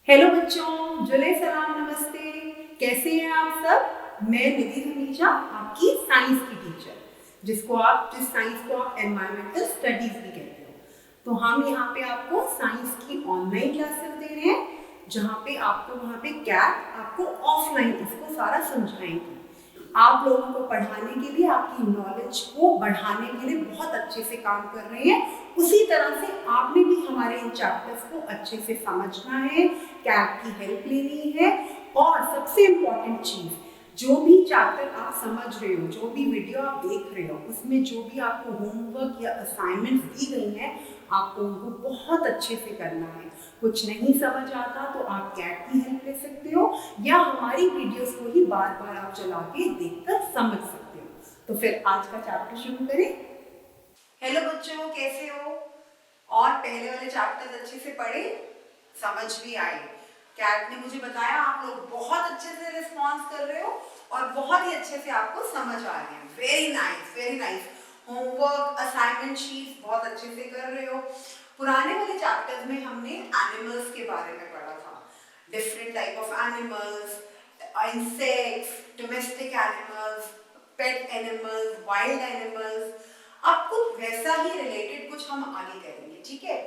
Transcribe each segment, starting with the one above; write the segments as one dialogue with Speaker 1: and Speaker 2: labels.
Speaker 1: Hello बच्चों, जुले सलाम, नमस्ते। कैसे हैं आप सब? मैं निधि हमीजा, आपकी साइंस की टीचर, जिस साइंस को आप एनवायरमेंटल स्टडीज भी कहते हो। तो हम यहाँ पे आपको साइंस की ऑनलाइन क्लासेस दे रहे हैं, जहाँ पे आपको वहाँ पे कैट आपको ऑफलाइन इसको सारा समझाएंगे। आप लोगों को पढ़ाने के लिए, आपकी नॉलेज को बढ़ाने के लिए बहुत अच्छे से काम कर रहे हैं। उसी तरह से आपने भी हमारे इन चैप्टर्स को अच्छे से समझना है, कैट की हेल्प लेनी है। और सबसे इम्पॉर्टेंट चीज, जो भी चैप्टर आप समझ रहे हो, जो भी वीडियो आप देख रहे हो, उसमें जो भी आपको होमवर्क या असाइनमेंट्स दी गई हैं, आपको उनको बहुत अच्छे से करना है। कुछ नहीं समझ आता तो आप कैट की हेल्प ले सकते हो, या हमारी वीडियोस को ही बार बार आप चला के देखकर समझ सकते हो। तो फिर आज का चैप्टर शुरू करें। हेलो बच्चों, कैसे हो? और पहले वाले चैप्टर्स अच्छे से पढ़े, समझ भी आए? कैट ने मुझे बताया आप लोग बहुत अच्छे से रिस्पॉन्स कर रहे हो और बहुत ही अच्छे से आपको समझ आ रहे हैं। Very nice, very nice. Homework, assignment sheet बहुत अच्छे से कर रहे हो। पुराने वाले चैप्टर्स में हमने एनिमल्स के बारे में पढ़ा था, different type of animals, insects, domestic animals, pet animals, wild animals. अब कुछ वैसा ही रिलेटेड कुछ हम आगे करेंगे, ठीक है?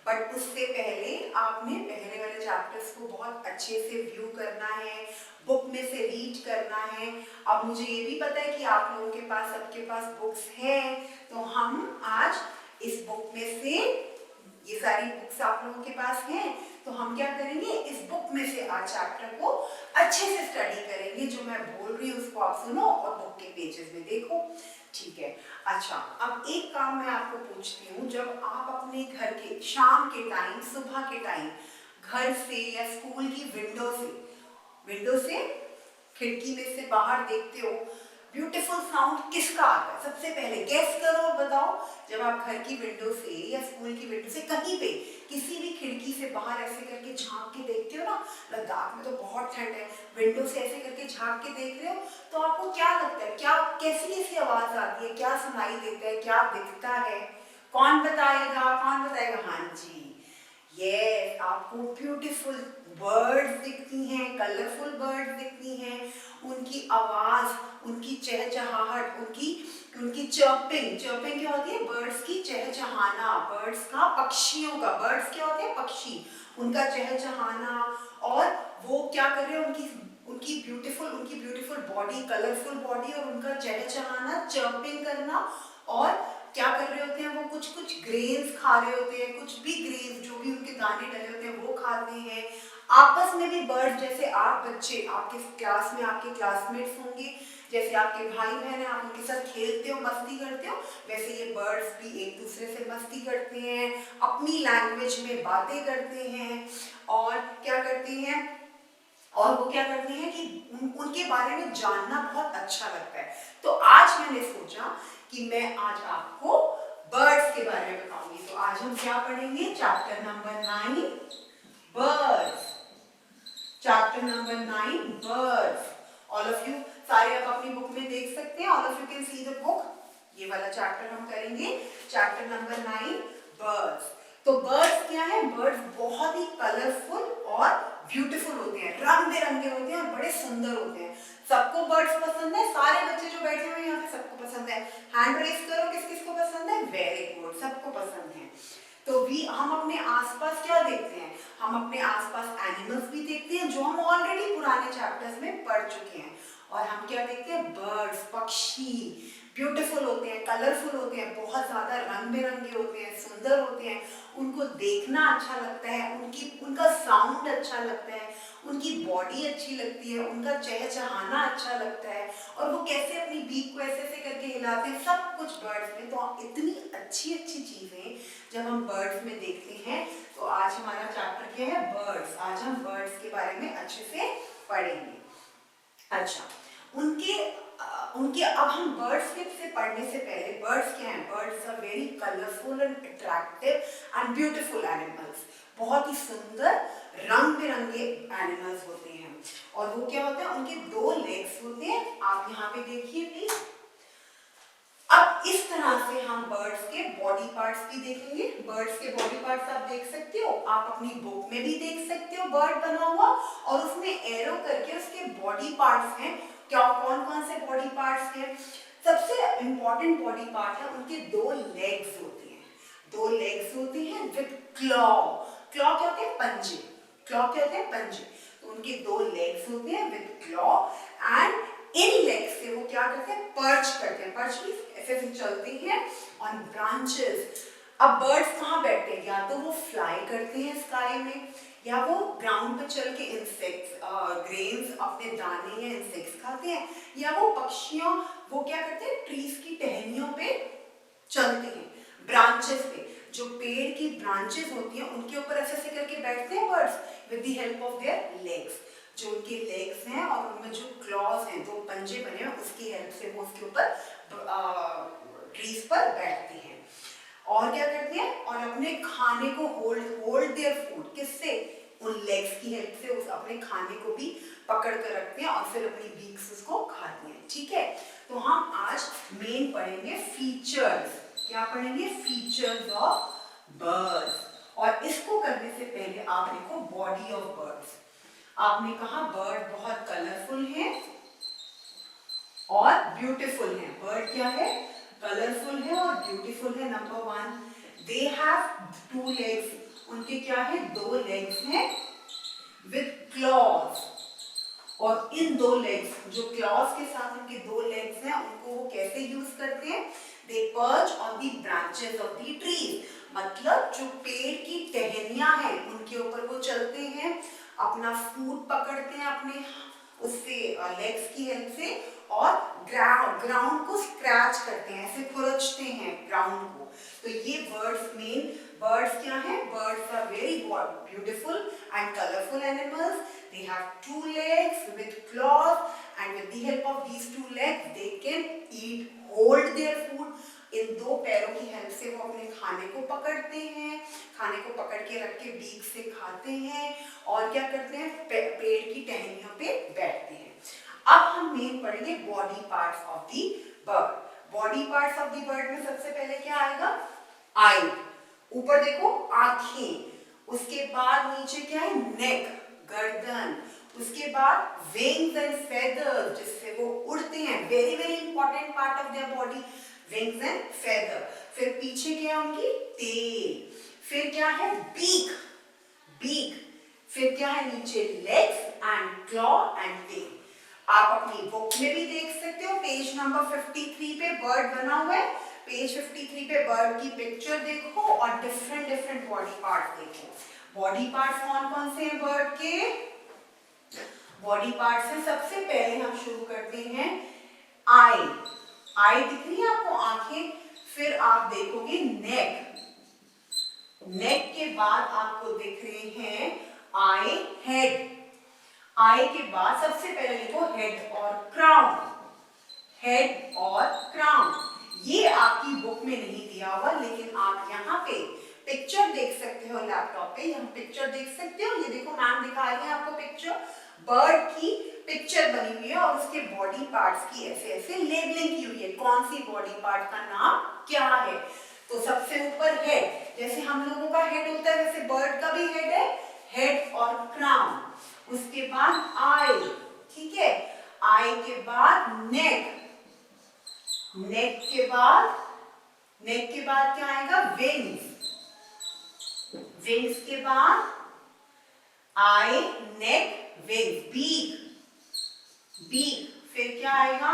Speaker 1: बट उससे पहले आपने पहले वाले चैप्टर्स को बहुत अच्छे से व्यू करना है, बुक में से रीड करना है। अब मुझे ये भी पता है कि आप लोगों के पास, सबके पास बुक्स हैं, तो हम आज इस बुक में से, ये सारी बुक्स आप लोगों के पास हैं, तो हम क्या करेंगे, इस बुक में से आज चैप्टर को अच्छे से स्टडी करेंगे। जो मैं बोल रही हूँ उसको आप सुनो और बुक के पेजेस में देखो, ठीक है? अच्छा, अब एक काम मैं आपको पूछती हूँ। जब आप अपने घर के शाम के टाइम, सुबह के टाइम घर से या स्कूल की विंडो से खिड़की में से बाहर देखते हो, ब्यूटीफुल साउंड किसका आता है? सबसे पहले गेस करो और बताओ। जब आप घर की विंडो से या स्कूल की विंडो से कहीं पे किसी भी खिड़की से बाहर ऐसे करके झांक के देखते हो ना, लद्दाख में तो बहुत ठंड है, विंडो से ऐसे करके झांक के देख रहे हो, तो आपको क्या लगता है? क्या कैसी कैसी आवाज आती है? क्या सुनाई देता है? क्या दिखता है? कौन बताएगा? कौन बताएगा? हाँ जी, ये आपको ब्यूटीफुल बर्ड्स दिखती हैं, कलरफुल बर्ड्स दिखती हैं। उनकी आवाज, उनकी चहचहाहट, उनकी उनकी चर्पिंग क्या होती है? बर्ड्स की चहचहाना, बर्ड्स का, पक्षियों का, बर्ड्स क्या होते हैं? पक्षी, उनका चहचहाना। और वो क्या कर रहे हैं? उनकी ब्यूटीफुल बॉडी, कलरफुल बॉडी, और उनका चहचहाना, चर्पिंग करना। और क्या कर रहे होते हैं? वो कुछ कुछ ग्रेन्स खा रहे होते हैं, कुछ भी ग्रेन्स, जो भी उनके दाने डले होते हैं वो खाते हैं। आपस में भी बर्ड्स, जैसे आप बच्चे, आपके क्लास में आपके क्लासमेट्स होंगे, जैसे आपके भाई बहन हैं, आप उनके साथ खेलते हो, मस्ती करते हो, वैसे ये बर्ड्स भी एक दूसरे से मस्ती करते हैं, अपनी लैंग्वेज में बातें करते हैं। और क्या करते हैं? और वो क्या करते हैं कि उनके बारे में जानना बहुत अच्छा लगता है। तो आज मैंने सोचा कि मैं आज आपको बर्ड्स के बारे में बताऊंगी। तो आज हम क्या पढ़ेंगे? Chapter number 9, birds. Chapter number 9, birds. All of you सारे अब अपनी बुक में देख सकते हैं। All of you can see the book. ये वाला चैप्टर हम करेंगे, चैप्टर नंबर 9, बर्ड्स। तो बर्ड्स क्या है? बर्ड्स बहुत ही कलरफुल और ब्यूटीफुल होते हैं, रंग बिरंगे होते हैं और बड़े सुंदर होते हैं। सबको बर्ड्स पसंद है? सारे बच्चे जो बैठे हुए हैं यहाँ पे, सबको पसंद है? हैंड रेज करो, किस किस को पसंद है? वेरी गुड, सबको पसंद है। तो भी हम अपने आसपास क्या देखते हैं? हम अपने आसपास एनिमल्स भी देखते हैं, जो हम ऑलरेडी पुराने चैप्टर्स में पढ़ चुके हैं। और हम क्या देखते हैं? बर्ड्स, पक्षी ब्यूटीफुल होते हैं, कलरफुल होते हैं, बहुत ज्यादा रंग बिरंगे होते हैं, सुंदर होते हैं। उनको देखना अच्छा लगता है, उनका साउंड अच्छा लगता है, उनकी बॉडी अच्छी लगती है, उनका चहचहाना अच्छा लगता है, और वो कैसे अपनी बीक को ऐसे करके हिलाते हैं, सब कुछ बर्ड्स में। तो इतनी अच्छी अच्छी चीजें जब हम बर्ड्स में देखते हैं, तो आज हमारा चैप्टर क्या है? बर्ड्स। आज हम बर्ड्स के बारे में अच्छे से पढ़ेंगे। अच्छा, उनके अब हम बर्ड्स से पढ़ने से पहले, बर्ड्स क्या हैं? Birds are very colourful and attractive and beautiful animals. बहुत ही सुंदर, रंग बिरंगे एनिमल्स होते हैं। और वो क्या होता है? उनके 2 लेग्स होते हैं। आप यहाँ पे देखिए प्लीज। अब अब इस तरह से हम बर्ड्स के बॉडी पार्ट्स भी देखेंगे। बर्ड्स के बॉडी पार्ट्स आप देख सकते हो, आप अपनी बुक में भी देख सकते हो बर्ड बना हुआ, और उसमें एरो करके उसके बॉडी पार्ट्स हैं। क्या कौन कौन से बॉडी पार्ट्स हैं? सबसे इंपॉर्टेंट बॉडी पार्ट है उनके 2 लेग्स होते हैं। 2 लेग्स होते हैं विद क्लॉ। क्लॉ क्या होते हैं? पंजे। क्लॉ क्या होते हैं? पंजे। तो उनके 2 लेग्स होते हैं विद क्लॉ, एंड इन लेग्स से वो क्या करते हैं? पर्च करते हैं। पर्च मींस ऐसे चलते हैं ऑन ब्रांचेस। अब बर्ड्स कहाँ बैठते हैं? या तो वो फ्लाई करते हैं स्काई में, या वो ग्राउंड पे चल के इंसेक्ट्स, ग्रेन्स, अपने दाने या इंसेक्ट्स खाते हैं, या वो पक्षियों वो क्या करते हैं? ट्रीज की टहनियों पे चलते हैं, ब्रांचेस पे। जो पेड़ की ब्रांचेस होती हैं उनके ऊपर ऐसे ऐसे करके बैठते हैं birds with the help of their legs. जो उनके लेग्स हैं और उनमें जो क्लॉज हैं, 2 पंजे बने हैं, उसकी हेल्प से वो उसके ऊपर ट्रीज पर बैठते हैं। और क्या करते हैं? और अपने खाने को होल्ड देयर फूड। किससे? उन लेग्स की हेल्प से उस अपने खाने को भी पकड़ कर रखते हैं और फिर अपनी बीक से उसको खाते हैं। ठीक है, तो हम आज मेन पढ़ेंगे फीचर्स। क्या पढ़ेंगे? Features of birds. और इसको करने से पहले आप देखो बॉडी ऑफ बर्ड्स। आपने कहा बर्ड बहुत कलरफुल है और ब्यूटीफुल है। बर्ड क्या है? कलरफुल है और ब्यूटीफुल है। Number 1, they have 2 legs. उनके क्या है? 2 लेग्स हैं विद क्लॉज। और इन 2 लेग्स, जो क्लॉज के साथ उनके 2 लेग्स हैं, उनको वो कैसे यूज करते हैं? They perch on the branches of the trees. मतलब जो पेड़ की टहनियां हैं उनके ऊपर वो चलते हैं, अपना फूड पकड़ते हैं अपने उससे लेग्स की हेल्प से, और ग्राउंड को स्क्रैच करते हैं, ऐसे खुरचते हैं ग्राउंड को। तो ये बर्ड्स क्या है? Birds are very beautiful and colourful animals. They have 2 legs with claws, and with the help of these 2 legs they can hold their food. इन 2 पैरों की हेल्प से वो अपने खाने को पकड़ते हैं, खाने को पकड़ के रख के बीक से खाते हैं, और क्या करते हैं? पेड़ की टहनियों पे बैठते हैं। अब हम मेन पढ़ेंगे body parts of the bird. Body parts of the bird में सबसे पहले क्या आएगा? आई। ऊपर देखो आंखें, उसके बाद नीचे क्या है? नेक, गर्दन, उसके बाद विंग्स एंड फेदर्स, जिससे वो उड़ते हैं। Very very important part of their body, wings and feather. फिर पीछे क्या है उनकी? टेल। फिर क्या है? Beak, beak. फिर क्या है? नीचे legs and claw and tail. आप अपनी बुक में भी देख सकते हो, पेज नंबर 53 पे बर्ड बना हुआ है। पेज 53 पे बर्ड की पिक्चर देखो और डिफरेंट डिफरेंट बॉडी पार्ट देखो। बॉडी पार्ट्स कौन कौन से हैं बर्ड के? बॉडी पार्ट्स से सबसे पहले हम शुरू करते हैं आई। आई दिख रही है आपको? आंखें। फिर आप देखोगे नेक। नेक के बाद आपको दिख रहे हैं आई, हेड। आई के बाद सबसे पहले लिखो हेड और क्राउन। हेड और क्राउन। ये आपकी बुक में नहीं दिया हुआ, लेकिन आप यहाँ पे पिक्चर देख सकते हो लैपटॉप पे। हम पिक्चर देख सकते हो, ये देखो मैम दिखा रही है आपको पिक्चर। बर्ड की पिक्चर बनी हुई है और उसके बॉडी पार्ट्स की ऐसे ऐसे लेबलिंग की हुई है, कौन सी बॉडी पार्ट का नाम क्या है। तो सबसे ऊपर हेड, जैसे हम लोगों का हेड होता है वैसे बर्ड का भी हेड है, हेड और क्राउन। उसके बाद आई, ठीक है। आई के बाद नेक, नेक के बाद क्या आएगा? विंग्स। विंग्स के बाद eye, neck, wings. Beak, beak. फिर क्या आएगा?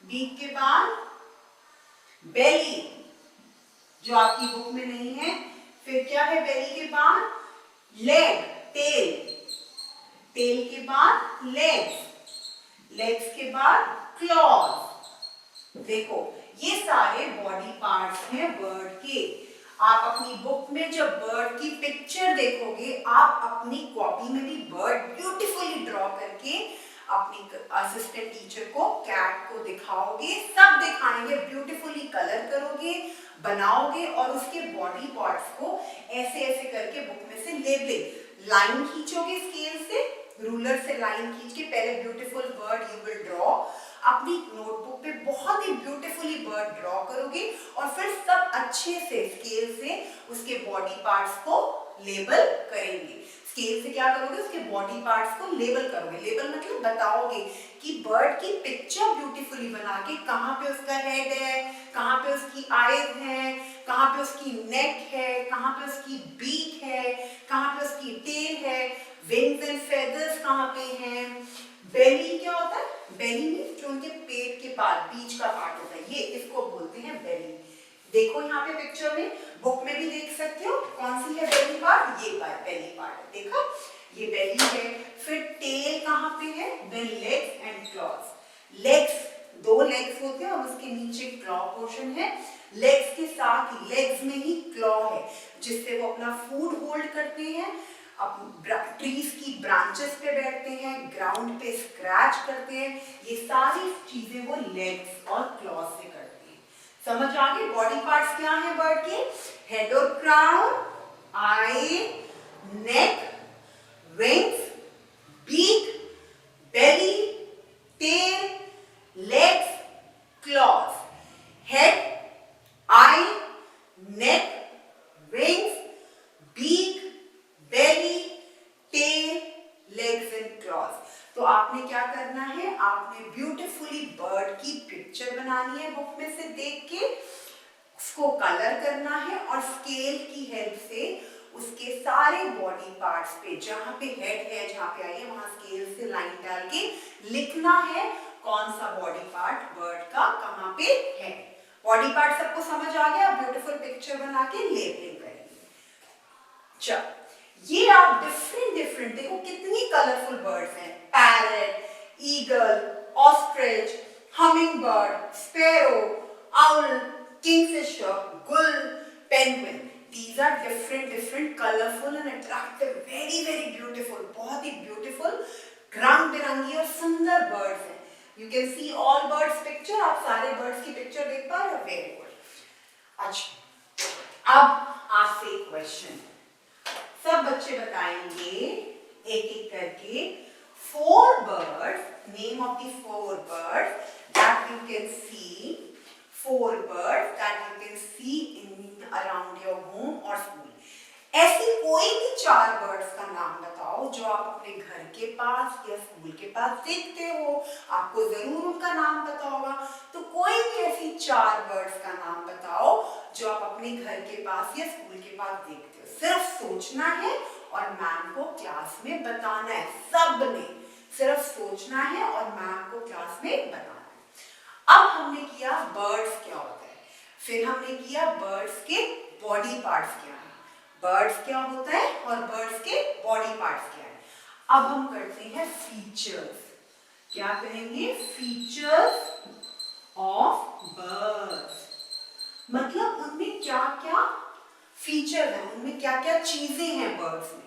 Speaker 1: बीक के बाद बेली, जो आपकी बुक में नहीं है। फिर क्या है बेली के बाद? Leg, tell. टेल के बाद लेग्स, लेग्स के बाद क्लॉज। देखो ये सारे बॉडी पार्ट्स हैं बर्ड के। आप अपनी बुक में जब बर्ड की पिक्चर देखोगे, आप अपनी कॉपी में भी बर्ड ब्यूटीफुली ड्रॉ करके अपनी असिस्टेंट टीचर को, कैट को दिखाओगे, सब दिखाएंगे, ब्यूटीफुली कलर करोगे, बनाओगे, और उसके बॉडी पार्ट्स को ऐसे ऐसे करके बुक में से लेबलिंग, लाइन खींचोगे स्केल से, रूलर से लाइन खींच के पहले beautiful bird you will draw. अपनी नोटबुक पे बहुत ही ब्यूटीफुली बर्ड ड्रॉ करोगे और फिर सब अच्छे से स्केल से उसके बॉडी पार्ट्स को लेबल करेंगे। स्केल से क्या करोगे, उसके बॉडी पार्ट्स को लेबल करोगे। लेबल मतलब बताओगे कि बर्ड की पिक्चर ब्यूटीफुली बना के कहाँ पे उसका हेड है, कहाँ पे उसकी आईज है, कहाँ पे उसकी नेक है, कहाँ पे उसकी बीक है, कहाँ पे उसकी टेल है, विंग्स एंड फेदर्स कहाँ पे हैं। बेली क्या होता है, बेली मीन्स जो उनके पेट के पास बीच का पार्ट होता है, ये इसको बोलते हैं बेली। देखो यहाँ पे पिक्चर में, बुक में भी देख सकते हो कौन सी है बेली पार्ट, ये बेली पार्ट है, देखा ये बेली है। फिर टेल कहाँ पे है, then legs and claws. Legs, दो लेग्स होते हैं और उसके नीचे क्लॉ पोर्शन है। लेग्स के साथ ही, लेग्स में ही क्लॉ है जिससे वो अपना फूड होल्ड करते हैं, ट्रीज की ब्रांचेस पे बैठते हैं, ग्राउंड पे स्क्रैच करते हैं, ये सारी चीजें वो लेग्स और क्लॉज से करते हैं। समझ आ गई। बॉडी पार्ट्स क्या है बर्ड के, हेड और crown, eye, neck, wings, beak, belly, tail, legs, claws. Head, eye, neck, wings, beak, belly, tail, legs and claws. तो आपने क्या करना है, आपने ब्यूटीफुली बर्ड की पिक्चर बनानी है बुक में से देख के, उसको कलर करना है और स्केल की हेल्प से उसके सारे बॉडी पार्ट्स पे, जहां पे हेड है, जहां पे आई है, वहां स्केल से लाइन डाल के लिखना है कौन सा बॉडी पार्ट बर्ड का कहां पे है। बॉडी पार्ट सबको समझ आ गया, ब्यूटीफुल पिक्चर बना के लेबलिंग करेंगे। चलो ये आप डिफरेंट देखो कितनी कलरफुल बर्ड्स हैं, parrot, eagle, ostrich, humming bird, sparrow, owl, Kingfisher, गुल, penguin. These are different colorful and attractive, very beautiful, बहुत ही beautiful, रंग बिरंगी और सुंदर बर्ड्स हैं। You can see all birds picture, आप सारे बर्ड्स की पिक्चर देख पा रहे हो, वेरी गुड। अच्छा, अब आपसे एक क्वेश्चन, सब बच्चे बताएंगे एक एक करके, 4 birds, name of the 4 birds that you can see, 4 birds that you can see in around your home or school। ऐसी कोई भी 4 बर्ड्स का नाम बताओ जो आप अपने घर के पास या स्कूल के पास देखते हो, आपको जरूर उनका नाम पता होगा। तो कोई भी ऐसी 4 बर्ड्स का नाम बताओ जो आप अपने घर के पास या स्कूल के पास देखते हो। सिर्फ सोचना है और मैम को क्लास में बताना है, सबने सिर्फ सोचना है और मैम को क्लास में बताना है। अब हमने किया बर्ड्स क्या होता है, फिर हमने किया बर्ड्स के बॉडी पार्ट्स क्या है, बर्ड्स क्या होता है और बर्ड्स के बॉडी पार्ट्स क्या है। अब हम करते हैं फीचर्स। क्या करेंगे, फीचर्स ऑफ बर्ड्स, मतलब उनमें क्या क्या फीचर है, उनमें क्या क्या चीजें हैं बर्ड्स में।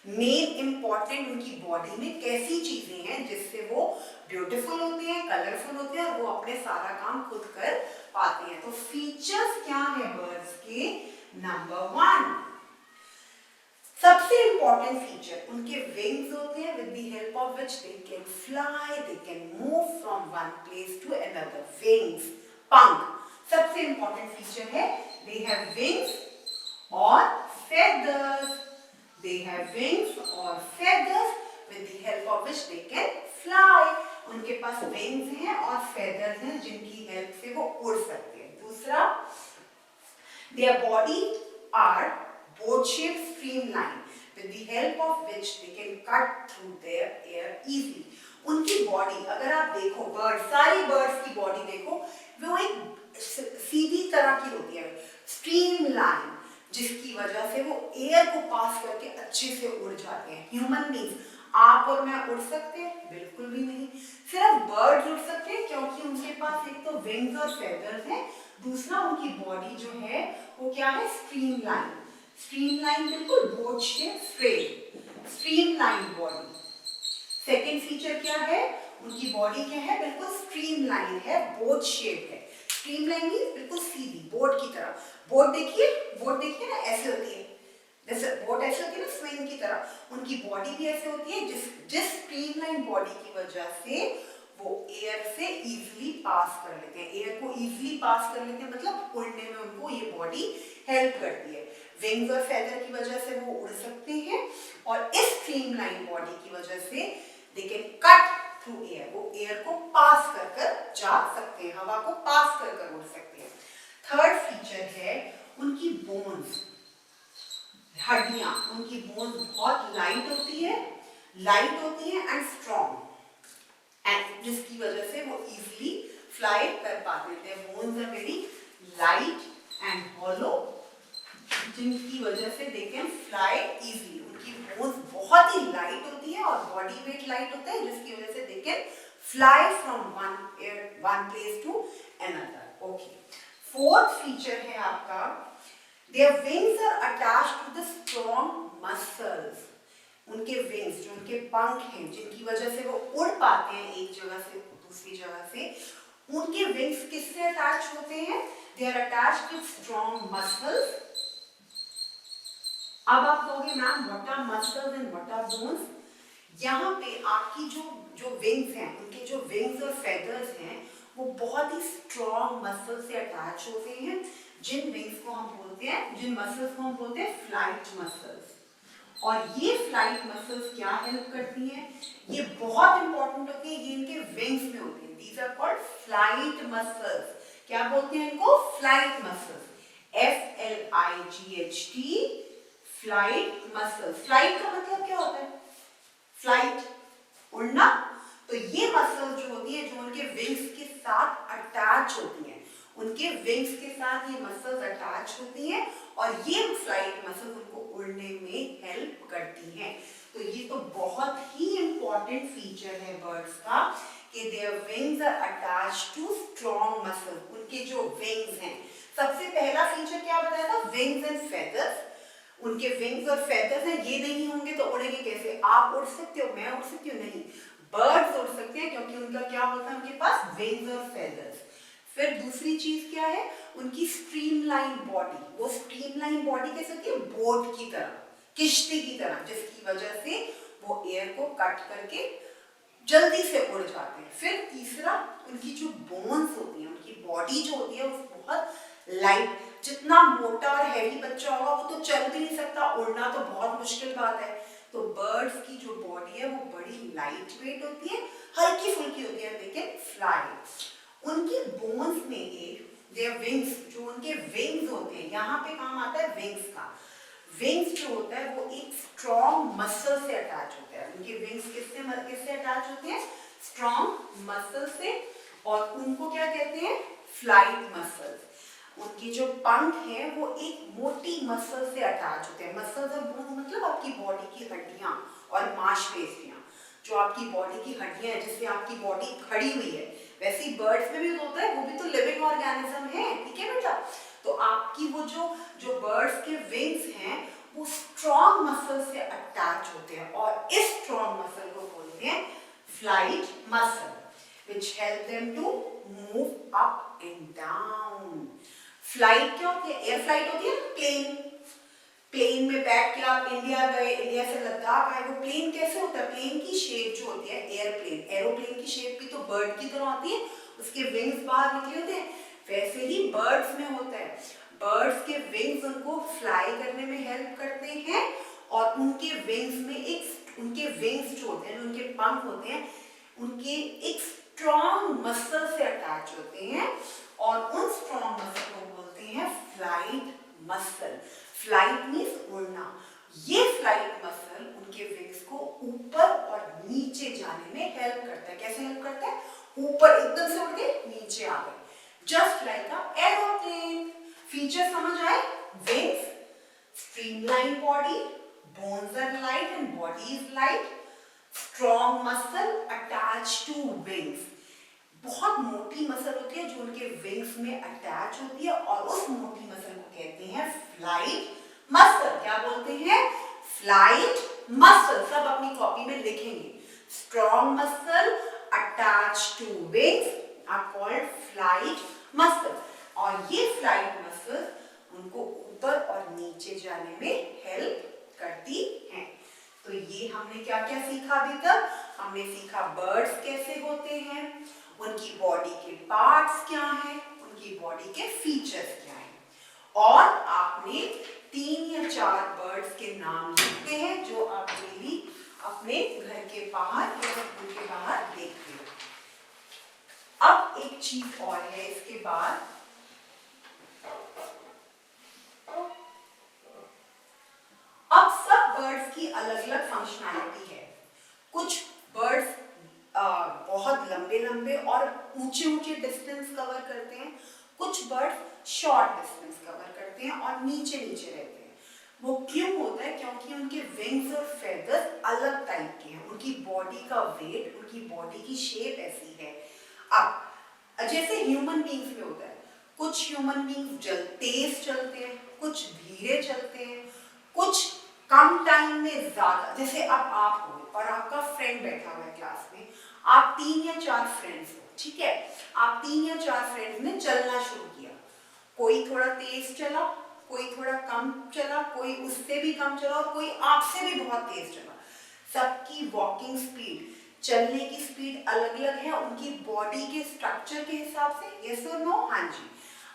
Speaker 1: मेन इंपॉर्टेंट उनकी बॉडी में कैसी चीजें हैं जिससे वो ब्यूटीफुल होते हैं, कलरफुल होते हैं और वो अपने सारा काम खुद कर पाते हैं। तो फीचर्स क्या है बर्ड्स के, नंबर 1 सबसे इंपॉर्टेंट फीचर उनके विंग्स होते हैं, with the help of which they can fly, they can move from one place to another. Wings, पंख, सबसे इंपॉर्टेंट फीचर है। दे हैव विंग्स और feathers, they have wings or feathers with the help of which they can fly। उनके पास wings हैं और feathers हैं जिनकी help से वो उड़ सकते हैं। दूसरा, their body are boat-shaped streamline with the help of which they can cut through their air easily। उनकी बॉडी अगर आप देखो, बर्ड, सारी बर्ड्स की बॉडी देखो, वो एक सीधी तरह की होती है, स्ट्रीमलाइन, जिसकी वजह से वो एयर को पास करके अच्छे से उड़ जाते हैं। ह्यूमन बींग्स, आप और मैं उड़ सकते हैं? बिल्कुल भी नहीं। सिर्फ बर्ड्स उड़ सकते हैं क्योंकि उनके पास एक तो विंग्स और फेदर्स हैं, दूसरा उनकी बॉडी जो है वो क्या है, स्ट्रीमलाइन। स्ट्रीमलाइन बिल्कुल boat shape, straight, streamline body. Second feature क्या है, उनकी बॉडी क्या है, बिल्कुल स्ट्रीमलाइन है, बोट शेप है। स्ट्रीमलाइन मींस बिल्कुल सीधी, बोट की तरह। बोट देखिए ना, ऐसे होती है, जैसे बोट ऐसे होती है ना स्विंग की तरह, उनकी बॉडी भी ऐसे होती है, जिस स्ट्रीमलाइन बॉडी की वजह से वो एयर से इजीली पास कर लेते हैं, एयर को इजीली पास कर लेते हैं, मतलब उड़ने में उनको ये बॉडी हेल्प करती है। विंग्स और फेदर की वजह से वो उड़ सकते हैं और इस स्ट्रीमलाइन बॉडी की वजह से they can cut through air, वो एयर को पास कर कर जा सकते हैं, हवा को पास कर कर उड़ सकते हैं। थर्ड फीचर है उनकी बोन्स, हड्डियां, उनकी बोन्स बहुत लाइट होती है एंड स्ट्रॉन्ग, एंड जिसकी वजह से वो इजीली फ्लाई कर पाते हैं। Bones are very light and hollow, जिनकी वजह से दे कैन फ्लाई इजीली। उनकी बोन्स बहुत ही लाइट होती है और बॉडी वेट लाइट होता है, जिसकी वजह से they can fly from one place to another. Okay, fourth feature है आपका, their wings are attached to the strong muscles। उनके विंग्स, जो उनके पंख हैं, जिनकी वजह से वो उड़ पाते हैं एक जगह से दूसरी जगह से, उनके विंग्स किससे अटैच होते हैं? they are attached with strong muscles। अब आप कहोगे ma'am what are muscles and what are bones? यहाँ पे आपकी जो विंग्स हैं, उनके जो विंग्स और फेदर्स हैं, वो बहुत ही स्ट्रॉन्ग मसल से अटैच होते हैं, जिन विंग्स को हम बोलते हैं, जिन मसल्स को हम बोलते हैं फ्लाइट मसल्स। और ये फ्लाइट मसल्स क्या हेल्प करती हैं? ये बहुत इंपॉर्टेंट होती है, ये इनके विंग्स में होती है। These are called flight muscles. क्या बोलते हैं इनको? Flight muscles. FLIGHT, flight muscles. Flight का मतलब क्या होता है? फ्लाइट, उड़ना। तो ये मसल्स जो होती है, जो उनके विंग्स के साथ अटैच होती हैं, उनके विंग्स के साथ ये मसल्स अटैच होती हैं और ये फ्लाइट मसल्स उनको उड़ने में हेल्प करती हैं। तो ये तो बहुत ही इंपॉर्टेंट फीचर है बर्ड्स का कि their wings are attached to strong muscles. उनके जो विंग्स हैं, सबसे पहला फीचर क्या बताया था? Wings and feathers. उनके विंग्स और फेदर्स हैं, ये नहीं होंगे तो उड़ेंगे कैसे? आप उड़ सकते हो, मैं उड़ सकती हूँ? नहीं, बर्ड्स उड़ सकते हैं क्योंकि उनका क्या होता है? उनके पास विंग्स और फेदर्स। फिर दूसरी चीज क्या है? उनकी स्ट्रीमलाइन बॉडी। वो स्ट्रीमलाइन बॉडी कैसे होती है? बोट की तरह, किश्ती की तरह, जिसकी वजह से वो एयर को कट करके जल्दी से उड़ जाते हैं। फिर तीसरा, उनकी जो बोन्स होती हैं, उनकी बॉडी जो होती है वो बहुत लाइट। जितना मोटा और हैवी बच्चा होगा वो तो चल भी नहीं सकता, उड़ना तो बहुत मुश्किल बात है। तो बर्ड्स की जो बॉडी है वो बड़ी लाइट वेट होती है, हल्की फुल्की होती है, दे कैन फ्लाई। उनकी बोन्स में एक देयर विंग्स, जो उनके विंग्स होते हैं, यहाँ पे काम आता है विंग्स का। विंग्स जो होता है वो एक स्ट्रॉन्ग मसल से अटैच होता है। उनके विंग्स किससे अटैच होते हैं? स्ट्रॉन्ग मसल से। और उनको क्या कहते हैं? Flight muscles. उनकी जो पंख है वो एक मोटी मसल से अटैच होते हैं। मसल्स और बोन्स मतलब आपकी बॉडी की हड्डियां और मांसपेशियां। जो आपकी बॉडी की हड्डियां हैं, जिससे आपकी बॉडी खड़ी हुई है, वैसे ही बर्ड्स में भी होता है, वो भी तो लिविंग ऑर्गेनिज्म है, ठीक है बेटा? तो आपकी वो जो बर्ड्स के विंग्स हैं वो स्ट्रॉन्ग मसल से अटैच होते हैं और इस स्ट्रॉन्ग मसल को बोलते हैं flight muscle, which help them to move up and down। Flight क्या होती है? एयर फ्लाइट होती है ना, प्लेन में बैठ के आप इंडिया गए, इंडिया से लद्दाख आए, वो प्लेन कैसे होता है? प्लेन की शेप जो होती है एयरप्लेन, एरोप्लेन की शेप भी तो बर्ड की तरह होती है, उसके विंग्स बाहर निकले होते हैं। वैसे ही बर्ड्स में होता है, बर्ड्स के विंग्स उनको फ्लाई करने में हेल्प करते हैं और उनके विंग्स में उनके विंग्स जो होते हैं, उनके पंख होते हैं, उनके एक स्ट्रॉन्ग मसल से अटैच होते हैं और उन स्ट्रॉन्ग मसल को बोलते हैं फ्लाइट मसल। फ्लाइट मीन्स उड़ना। ये फ्लाइट मसल उनके विंग्स को ऊपर और नीचे जाने में हेल्प करता है। कैसे हेल्प करता है? ऊपर एकदम से उड़ के नीचे आ गए, just like a aeroplane. Feature समझ आए? Wings, streamline body, bones are light and body is light, strong muscle attach to wings. बहुत मोटी मसल होती है जो उनके विंग्स में अटैच होती है और उस मोटी मसल को कहते हैं फ्लाइट मसल। क्या बोलते हैं? Flight muscle. सब अपनी कॉपी में लिखेंगे। Strong muscle attach to wings are called flight muscle. और ये फ्लाइट मसल उनको ऊपर और नीचे जाने में हेल्प करती हैं। तो ये हमने क्या क्या सीखा अभी तक? हमने सीखा बर्ड्स कैसे होते हैं, उनकी बॉडी के पार्ट्स क्या हैं, उनकी बॉडी के फीचर्स क्या हैं, और आपने 3 या 4 बर्ड्स के नाम लिखते हैं जो आप डेली अपने घर के बाहर या स्कूल के बाहर देखते हो। अब एक चीज और है इसके बाद, अब सब बर्ड्स की अलग अलग फंक्शनैलिटी है। कुछ बर्ड्स बहुत लंबे लंबे और ऊंचे ऊंचे डिस्टेंस कवर करते हैं, कुछ बर्ड्स शॉर्ट डिस्टेंस कवर करते हैं और नीचे नीचे रहते हैं। वो क्यों होता है? क्योंकि उनके विंग्स और फेदर्स अलग टाइप के हैं, उनकी बॉडी का वेट, उनकी बॉडी की शेप ऐसी है। अब जैसे ह्यूमन बींग्स में होता है, कुछ ह्यूमन बींग्स तेज चलते हैं, कुछ धीरे चलते हैं, कुछ कम टाइम में ज्यादा। जैसे अब आप हो और आपका फ्रेंड बैठा हुआ है क्लास में, आप 3 या 4 फ्रेंड्स हो, ठीक है, आप 3 या 4 फ्रेंड्स ने चलना शुरू किया, कोई थोड़ा तेज चला, कोई थोड़ा कम चला, कोई उससे भी कम चला और कोई आपसे भी बहुत तेज चला। सबकी वॉकिंग स्पीड, चलने की स्पीड अलग अलग है उनकी बॉडी के स्ट्रक्चर के हिसाब से। यस और नो? हाँ जी।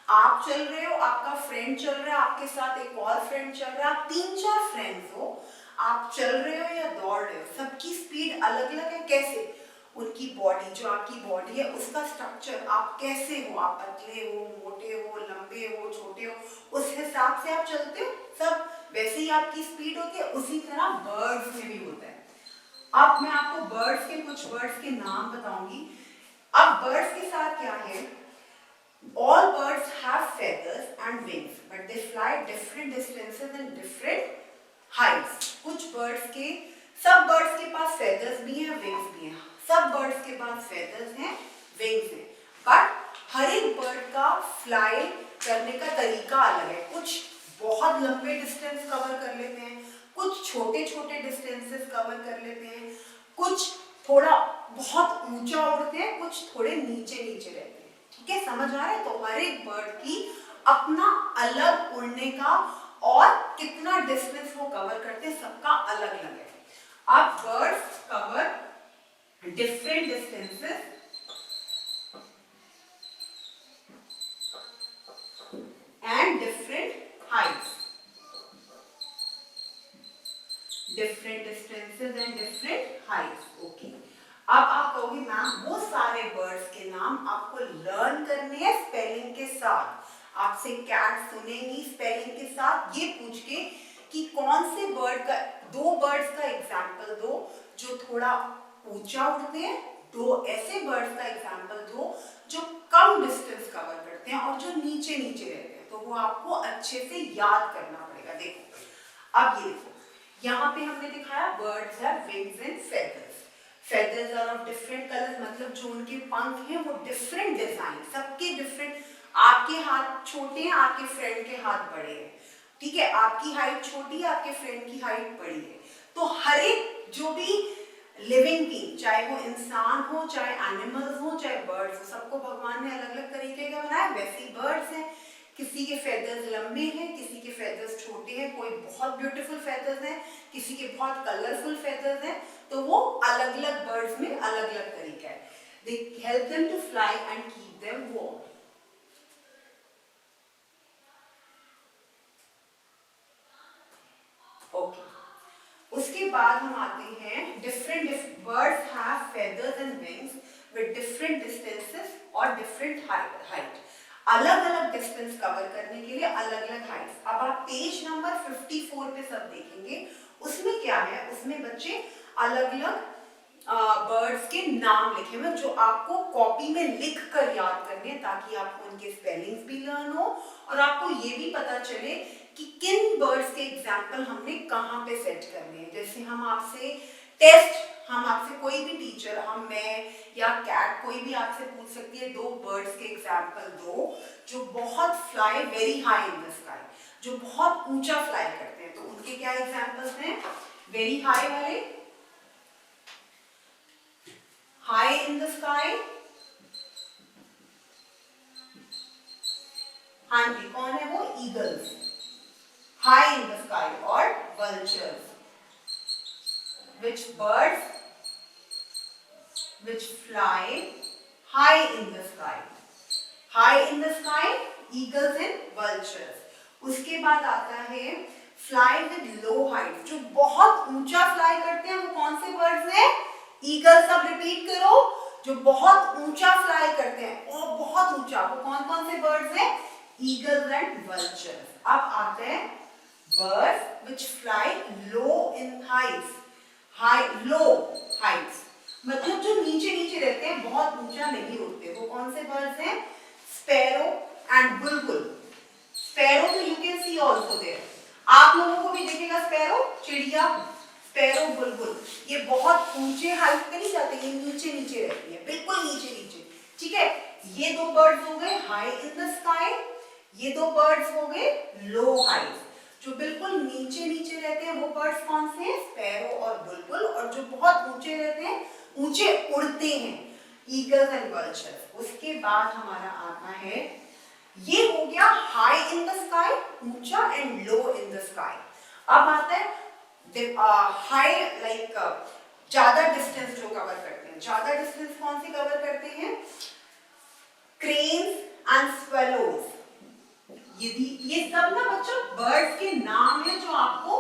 Speaker 1: आप चल रहे हो, आपका फ्रेंड चल रहा है, आपके साथ एक और फ्रेंड चल रहा है, आप 3-4 फ्रेंड्स हो, आप चल रहे हो या दौड़ रहे हो, सबकी स्पीड अलग अलग है। कैसे? उनकी बॉडी, जो आपकी बॉडी है उसका स्ट्रक्चर, आप कैसे हो, आप पतले हो, मोटे हो, लंबे हो, छोटे हो, उस हिसाब से आप चलते हो, सब वैसे ही आपकी स्पीड होती है। उसी तरह बर्ड्स में भी होता है। अब मैं आपको बर्ड्स के कुछ बर्ड्स के नाम बताऊंगी। अब बर्ड्स के साथ क्या है, all birds have feathers and wings but they fly different distances and different heights। कुछ बर्ड्स के, सब बर्ड्स के पास फेदर्स भी हैं, विंग्स भी हैं, सब बर्ड्स के पास फेदर्स हैं, विंग्स हैं, बट हर एक बर्ड का फ्लाई करने का तरीका अलग है। कुछ बहुत लंबे डिस्टेंस कवर कर लेते हैं, कुछ छोटे छोटे डिस्टेंसेस कवर कर लेते हैं, कुछ थोड़ा बहुत ऊंचा उड़ते हैं, कुछ थोड़े नीचे नीचे रहते हैं। ठीक है, समझ आ रहा है? तो हर एक बर्ड की अपना अलग उड़ने का और कितना डिस्टेंस वो कवर करते हैं, सबका अलग अलग है। अब birds cover different distances and different Heights, different distances and different Heights. Okay, अब आप कहोगे मैम वो सारे बर्ड्स के नाम आपको लर्न करने हैं स्पेलिंग के साथ। आपसे कैट सुनेंगी स्पेलिंग के साथ, ये पूछ के कि कौन से बर्ड का, 2 बर्ड्स का एग्जाम्पल दो जो थोड़ा ऊंचा उड़ते हैं, 2 ऐसे बर्ड्स का एग्जाम्पल दो जो कम डिस्टेंस कवर करते हैं और जो नीचे नीचे रहते हैं। तो वो आपको अच्छे से याद करना पड़ेगा। देखो, अब ये देखो, यहाँ पे हमने दिखाया birds have wings and feathers. Feathers are of different colours, मतलब जो उनके पंख हैं वो डिफरेंट डिजाइन, सबके डिफरेंट। आपके हाथ छोटे हैं, आपके फ्रेंड के हाथ बड़े हैं, ठीक है, आपकी हाइट छोटी है, आपके फ्रेंड की हाइट बड़ी है। तो हर एक जो भी लिविंग बीइंग, चाहे वो इंसान हो, चाहे एनिमल्स हो, चाहे बर्ड्स हो, सबको भगवान ने अलग अलग तरीके का बनाया। वैसे ही बर्ड्स हैं, किसी के फेदर्स लंबे हैं, किसी के फेदर्स छोटे हैं, कोई बहुत ब्यूटीफुल फेदर्स हैं, किसी के बहुत कलरफुल फेदर्स हैं। तो वो अलग अलग बर्ड्स में अलग अलग तरीका है। They help them to fly and keep them warm. Okay, उसके बाद हम आते हैं different birds have feathers and wings with different distances और डिफरेंट हाइट। अलग अलग डिस्टेंस कवर करने के लिए अलग अलग हाइट्स। अब आप पेज नंबर 54 पे सब देखेंगे, उसमें क्या है, उसमें बच्चे अलग अलग बर्ड्स के नाम लिखे हुए जो आपको कॉपी में लिख कर याद करने हैं, ताकि आपको उनके स्पेलिंग्स भी लर्न हो और आपको ये भी पता चले कि किन बर्ड्स के एग्जाम्पल हमने कहाँ पे सेट करने हैं। जैसे हम आपसे टेस्ट, हम आपसे कोई भी टीचर, हम, मैं या कैट, कोई भी आपसे पूछ सकती है 2 बर्ड्स के एग्जाम्पल दो जो बहुत fly very high in the sky, जो बहुत ऊंचा फ्लाई करते हैं। तो उनके क्या एग्जाम्पल्स हैं? वेरी हाई वाले, हाई इन द स्काई, हाँ जी, कौन है वो? Eagles, high in the sky, और vultures, which birds which fly high in the sky. High in the sky, eagles and vultures. उसके बाद आता है fly with low height. जो बहुत ऊंचा fly करते हैं वो कौन से birds हैं? Eagles. सब रिपीट करो. जो बहुत ऊंचा fly करते हैं और बहुत ऊंचा, वो कौन कौन से birds हैं? Eagles and vultures. अब आते हैं birds which fly low in heights. Low heights. मतलब जो नीचे नीचे रहते हैं, बहुत ऊंचा नहीं उड़ते, वो कौन से बर्ड्स हैं? Sparrow and bulbul. स्पैरो तो you can see also there. आप लोगों को भी दिखेगा स्पैरो, चिड़िया. स्पैरो, बुलबुल, ये बहुत ऊंचे हाइट पे नहीं जाते, ये नीचे नीचे रहती है, बिल्कुल नीचे नीचे. ठीक है, ये दो बर्ड्स हो गए हाई इन द स्काई. ये दो बर्ड्स हो गए लो हाइट. जो बिल्कुल नीचे नीचे रहते हैं वो बर्ड्स कौन से हैं? स्पैरो और बुलबुल. और जो बहुत ऊंचे रहते हैं, ऊंचे उड़ते हैं, ईगल्स एंड वल्चर्स. उसके बाद हमारा आता है, ये हो गया हाई इन द स्काई, ऊंचा, and low in the sky. अब आता है हाई, लाइक ज्यादा डिस्टेंस जो कवर करते हैं. ज्यादा डिस्टेंस कौन से कवर करते हैं? Cranes and swallows. ये सब ना बच्चों बर्ड्स के नाम है जो आपको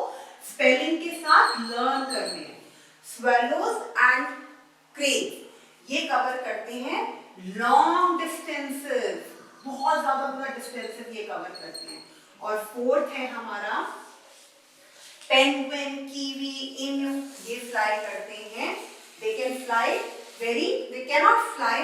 Speaker 1: स्पेलिंग के साथ लर्न करने हैं. स्वेलोज एंड क्रेन्स ये कवर करते हैं लॉन्ग डिस्टेंसेस, बहुत ज्यादा डिस्टेंसेस ये कवर करते हैं. और फोर्थ है हमारा पेंगुइन, कीवी, इम्यू. ये फ्लाई करते हैं. दे can fly they cannot fly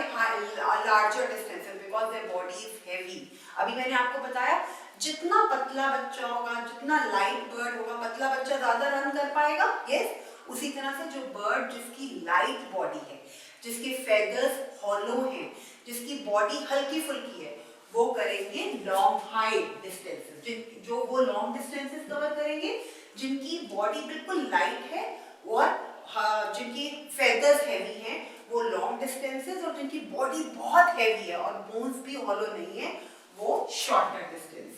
Speaker 1: larger distances because their body is heavy. अभी मैंने आपको बताया जितना पतला बच्चा होगा, जितना लाइट बर्ड होगा, पतला बच्चा ज्यादा रन कर पाएगा. यस, उसी तरह से जो बर्ड जिसकी लाइट बॉडी है, जिसके फेदर्स हॉलो हैं, जिसकी बॉडी हल्की फुल्की है, वो करेंगे लॉन्ग हाई डिस्टेंसेस. जो वो लॉन्ग डिस्टेंसेस कवर करेंगे जिनकी बॉडी बिल्कुल लाइट है और जिनकी फेदर्स हैवी हैं, वो लॉन्ग डिस्टेंसेस. और जिनकी बॉडी बहुत हैवी है और बोन्स भी हॉलो नहीं है, वो शॉर्टर डिस्टेंसेस.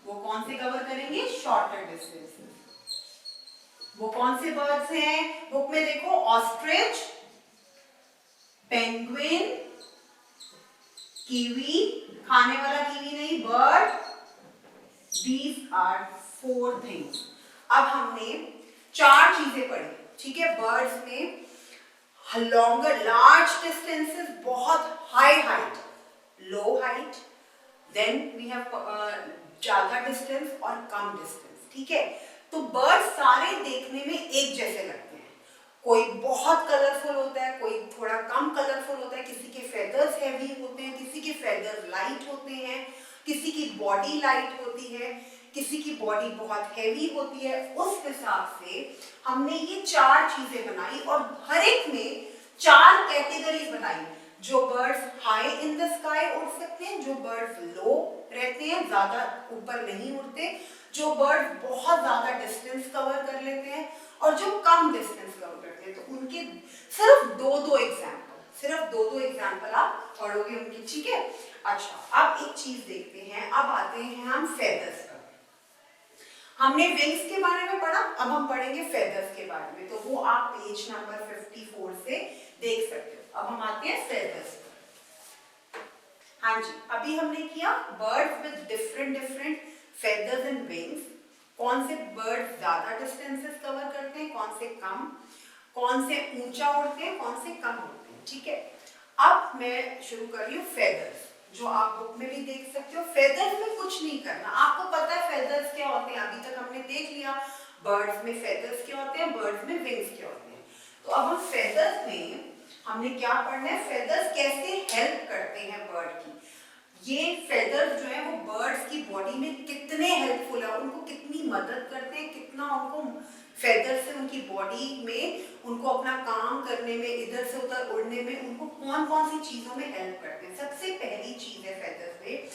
Speaker 1: वो कौन से कवर करेंगे? Shorter distances. वो कौन से बर्ड्स हैं? बुक में देखो, ऑस्ट्रिच, पेंगुइन, कीवी, खाने वाला कीवी नहीं, बर्ड. These are 4 things. अब हमने 4 चीजें पढ़ी. ठीक है, बर्ड्स में लॉन्गर, लार्ज डिस्टेंसेस, बहुत high height, low height, then we have ज्यादा डिस्टेंस और कम डिस्टेंस. ठीक है, तो बर्ड्स सारे देखने में एक जैसे लगते हैं. कोई बहुत कलरफुल होता है, कोई थोड़ा कम कलरफुल होता है, किसी के फेदर्स हैवी होते हैं, किसी के फेदर्स लाइट होते हैं, किसी की बॉडी लाइट होती है, किसी की बॉडी बहुत हैवी होती है. उस हिसाब से हमने ये 4 चीजें बनाई और हर एक में 4 कैटेगरीज बनाई. जो birds high in the sky उड़ सकते हैं, जो बर्ड्स लो रहते हैं, ज्यादा ऊपर नहीं उड़ते, जो बर्ड्स बहुत ज्यादा डिस्टेंस कवर कर लेते हैं और जो कम डिस्टेंस कवर करते हैं. तो उनके सिर्फ दो एग्जाम्पल आप पढ़ोगे उनकी. ठीक है, अच्छा, अब एक चीज देखते हैं. अब आते हैं हम फेदर्स पर. हमने विंग्स के बारे में पढ़ा, अब हम पढ़ेंगे फेदर्स के बारे में. तो वो आप पेज नंबर 54 से देख सकते हो. अब हम आते हैं फेदर्स पर. हाँ जी, अभी हमने किया birds with different feathers and wings. कौन से बर्ड ज्यादा डिस्टेंसेस कवर करते हैं, कौन से कम, कौन से ऊंचा उड़ते हैं, कौन से कम उड़ते हैं. ठीक है, अब मैं शुरू कर रही हूँ फेदर्स, जो आप बुक में भी देख सकते हो. फेदर्स में कुछ नहीं करना, आपको पता है फेदर्स क्या होते हैं. अभी तक हमने देख लिया बर्ड्स में फेदर्स क्या होते हैं, बर्ड्स में विंग्स क्या होते हैं. तो अब हम फेदर्स में हमने क्या पढ़ना है, फेदर्स कैसे हेल्प करते हैं बर्ड की. ये फेदर्स जो है वो बर्ड्स की बॉडी में कितने हेल्पफुल है, उनको कितनी मदद करते हैं, कितना उनको फेदर्स से उनकी बॉडी में, उनको अपना काम करने में, इधर से उधर उड़ने में, उनको कौन कौन सी चीजों में हेल्प करते हैं. सबसे पहली चीज है फेदर्स में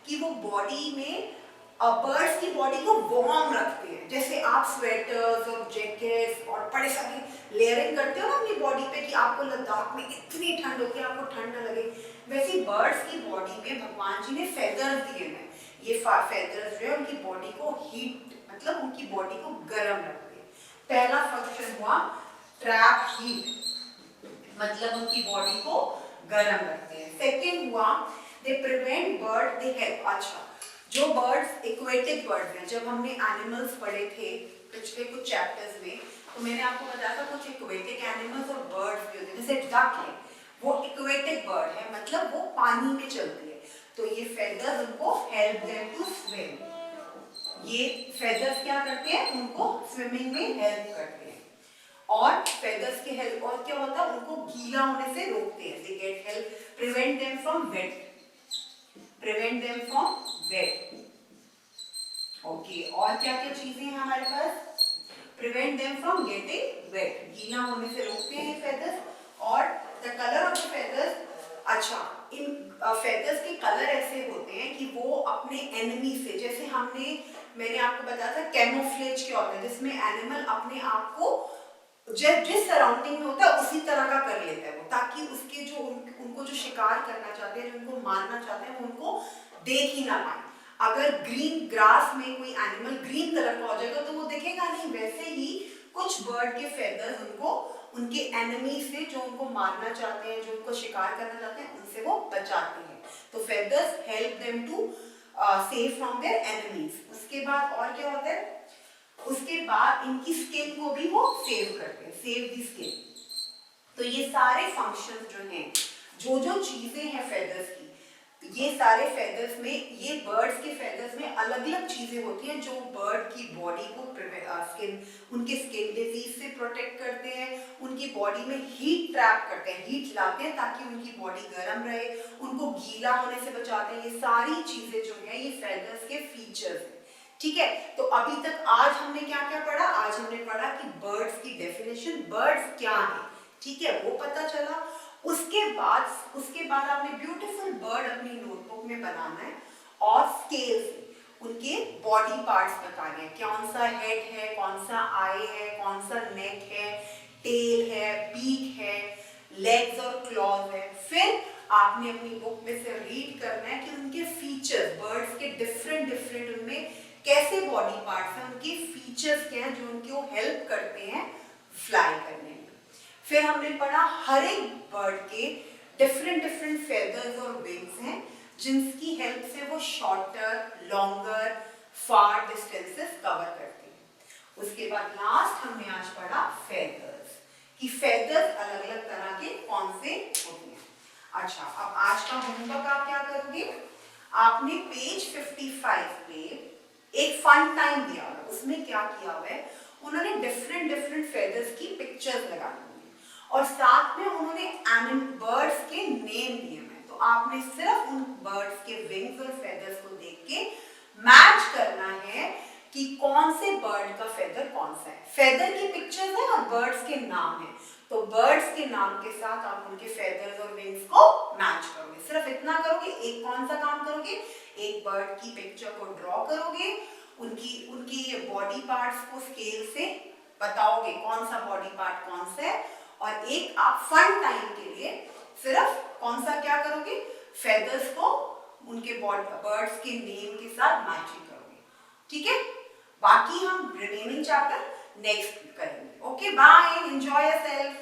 Speaker 1: कि वो बॉडी में, बर्ड्स की बॉडी को वार्म रखते हैं. जैसे आप स्वेटर्स और जैकेट्स और बड़े सारे लेयरिंग करते हो ना अपनी बॉडी पे कि आपको लद्दाख में इतनी ठंड होगी, आपको ठंड न लगे, वैसे बर्ड्स की बॉडी में भगवान जी ने फेदर्स दिए हैं. ये फेदर्स जो है उनकी बॉडी को हीट, मतलब उनकी बॉडी को गर्म रखते हैं. पहला फंक्शन हुआ ट्रैप हीट, मतलब उनकी बॉडी को गर्म रखते हैं. सेकेंड हुआ they prevent bird they help. अच्छा, जो बर्ड्स एक्वेटिक बर्ड्स हैं, जब हमने एनिमल्स पढ़े थे पिछले कुछ चैप्टर्स में, तो मैंने आपको बताया था कुछ एक्वेटिक एनिमल्स और बर्ड्स भी होते हैं। जैसे डक है, वो एक्वेटिक बर्ड है, मतलब वो पानी में चलती है, तो ये फेदर्स उनको हेल्प देम टू स्विम। ये फेदर्स क्या करते हैं, उनको स्विमिंग में हेल्प करते हैं। और फेदर्स की हेल्प और क्या होता है, उनको गीला होने से रोकते हैं। They get help, prevent them from wet, prevent them from wet. Okay, और क्या क्या चीजें हैं हमारे पास, prevent them from getting wet, गीला होने से रोकते हैं फेदर्स। और the colour of the feathers, अच्छा इन फेदर्स के कलर ऐसे होते हैं कि वो अपने एनिमी से, जैसे मैंने आपको बताया था कैमोफ्लेज क्या होता है, जिसमें एनिमल अपने आप को जिस सराउंडिंग में होता है उसी तरह का कर लेता है वो, ताकि उसके जो उनको जो शिकार करना चाहते हैं, जो उनको मारना चाहते हैं, वो उनको देख ही ना पाए। अगर ग्रीन ग्रास में कोई एनिमल ग्रीन कलर का हो जाएगा तो वो दिखेगा नहीं। वैसे ही कुछ बर्ड के फेदर्स उनको उनके एनिमी से, जो उनको मारना चाहते हैं, जो उनको शिकार करना चाहते हैं, उनसे वो बचाते हैं। तो feathers help them to save from their enemies. उसके बाद और क्या होता है, उसके बाद इनकी स्किन को भी वो सेव करते हैं, सेव दी स्किन। तो ये सारे फंक्शंस जो हैं, जो जो चीजें हैं फेदर्स की, ये सारे फेदर्स में, ये बर्ड्स के फेदर्स में अलग अलग चीजें होती हैं जो बर्ड की बॉडी को उनके स्किन डिजीज से प्रोटेक्ट करते हैं, उनकी बॉडी में हीट ट्रैप करते हैं, हीट लाते हैं ताकि उनकी बॉडी गर्म रहे, उनको गीला होने से बचाते हैं। ये सारी चीजें जो है ये फेदर्स के फीचर्स हैं। ठीक है, तो अभी तक आज हमने क्या क्या पढ़ा, आज हमने पढ़ा कि बर्ड्स की डेफिनेशन, बर्ड्स क्या है, ठीक है, वो पता चला। उसके बाद आपने ब्यूटीफुल बर्ड अपनी नोटबुक में बनाना है और स्केल से उनके बॉडी पार्ट्स बताने हैं, कौन सा हेड है, कौन सा आई है, कौन सा नेक है, टेल है, बीक है, लेग्स और क्लॉज है। फिर आपने अपनी बुक में से रीड करना है कि उनके फीचर्स, बर्ड्स के डिफरेंट उनमें कैसे बॉडी पार्ट्स हैं, उनके फीचर्स क्या हैं जो उनको हेल्प करते हैं फ्लाई करने में। फिर हमने पढ़ा हर एक बर्ड के डिफरेंट फेदर्स और विंग्स हैं जिनकी हेल्प से वो शॉर्टर, लॉन्गर, फार डिस्टेंसेस कवर करते हैं। उसके बाद लास्ट हमने आज पढ़ा फेदर्स, कि फेदर्स अलग अलग तरह के कौन से होते हैं। अच्छा, अब आज का होमवर्क आप क्या करोगे, आपने पेज 55 पे एक फन टाइम दिया हुआ, उसमें क्या किया हुआ है, उन्होंने डिफरेंट फेदर्स की पिक्चर्स लगाई और साथ में उन्होंने बर्ड्स के नेम दिए हैं। तो आपने सिर्फ उन बर्ड्स के विंग्स और फेदर्स को देख के मैच करना है कि कौन से बर्ड का फेदर कौन सा है। फेदर की पिक्चर्स है और बर्ड्स के नाम है, तो बर्ड्स के नाम के साथ आप उनके फेदर्स और विंग्स को मैच करोगे। सिर्फ इतना करोगे। एक कौन सा काम करोगे, एक बर्ड की पिक्चर को ड्रॉ करोगे, उनकी बॉडी पार्ट्स को स्केल से बताओगे कौन सा बॉडी पार्ट कौन सा है, और एक आप फन टाइम के लिए सिर्फ कौन सा क्या करोगे, फेदर्स को उनके बर्ड्स के नेम के साथ मैचिंग करोगे। ठीक है, बाकी हम रिमेनिंग चैप्टर नेक्स्ट करेंगे। Okay, bye, enjoy yourself.